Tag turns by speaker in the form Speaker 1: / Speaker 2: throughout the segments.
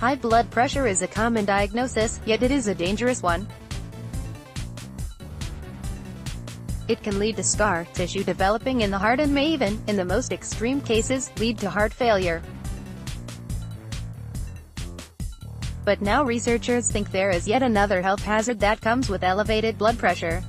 Speaker 1: High blood pressure is a common diagnosis, yet it is a dangerous one. It can lead to scar tissue developing in the heart and may even, in the most extreme cases, lead to heart failure. But now researchers think there is yet another health hazard that comes with elevated blood pressure.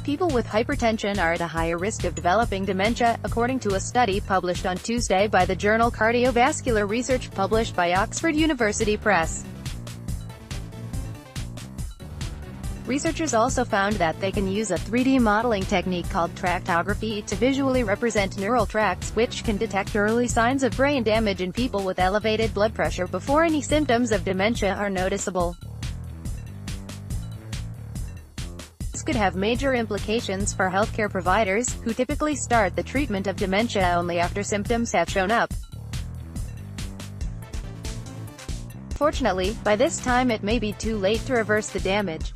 Speaker 1: People with hypertension are at a higher risk of developing dementia, according to a study published on Tuesday by the journal Cardiovascular Research published by Oxford University Press. Researchers also found that they can use a 3D modeling technique called tractography to visually represent neural tracts, which can detect early signs of brain damage in people with elevated blood pressure before any symptoms of dementia are noticeable. This could have major implications for healthcare providers, who typically start the treatment of dementia only after symptoms have shown up. Fortunately, by this time it may be too late to reverse the damage.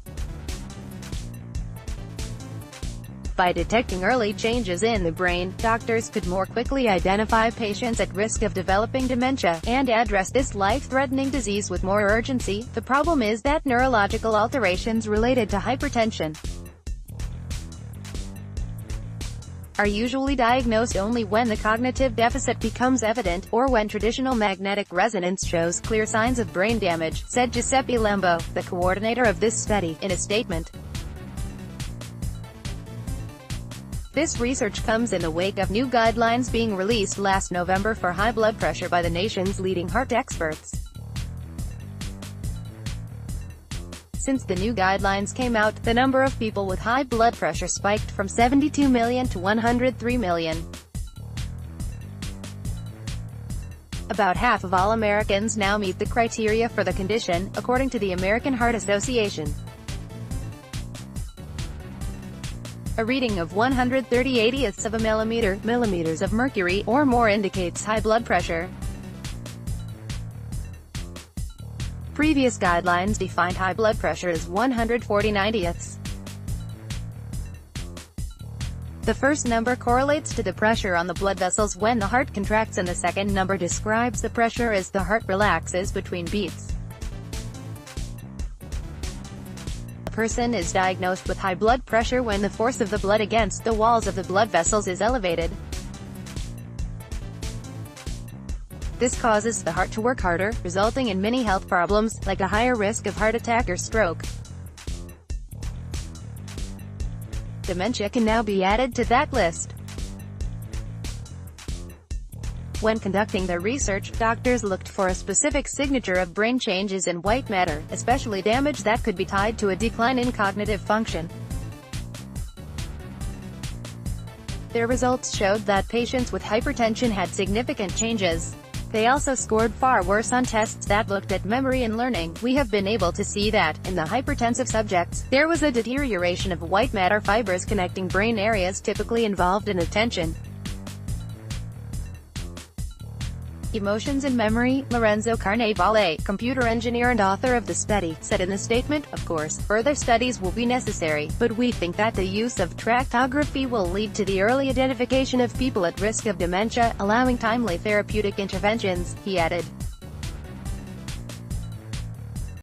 Speaker 1: By detecting early changes in the brain, doctors could more quickly identify patients at risk of developing dementia, and address this life-threatening disease with more urgency. The problem is that neurological alterations related to hypertension are usually diagnosed only when the cognitive deficit becomes evident, or when traditional magnetic resonance shows clear signs of brain damage, said Giuseppe Lembo, the coordinator of this study, in a statement. This research comes in the wake of new guidelines being released last November for high blood pressure by the nation's leading heart experts. Since the new guidelines came out, the number of people with high blood pressure spiked from 72 million to 103 million. About half of all Americans now meet the criteria for the condition, according to the American Heart Association. A reading of 130/80ths of a millimeters of mercury, or more indicates high blood pressure. Previous guidelines defined high blood pressure as 140/90ths. The first number correlates to the pressure on the blood vessels when the heart contracts, and the second number describes the pressure as the heart relaxes between beats. A person is diagnosed with high blood pressure when the force of the blood against the walls of the blood vessels is elevated. This causes the heart to work harder, resulting in many health problems, like a higher risk of heart attack or stroke. Dementia can now be added to that list. When conducting their research, doctors looked for a specific signature of brain changes in white matter, especially damage that could be tied to a decline in cognitive function. Their results showed that patients with hypertension had significant changes. They also scored far worse on tests that looked at memory and learning. We have been able to see that, in the hypertensive subjects, there was a deterioration of white matter fibers connecting brain areas typically involved in attention, emotions and memory. Lorenzo Carnevale, computer engineer and author of the study, said in the statement. Of course, further studies will be necessary, but we think that the use of tractography will lead to the early identification of people at risk of dementia, allowing timely therapeutic interventions, he added.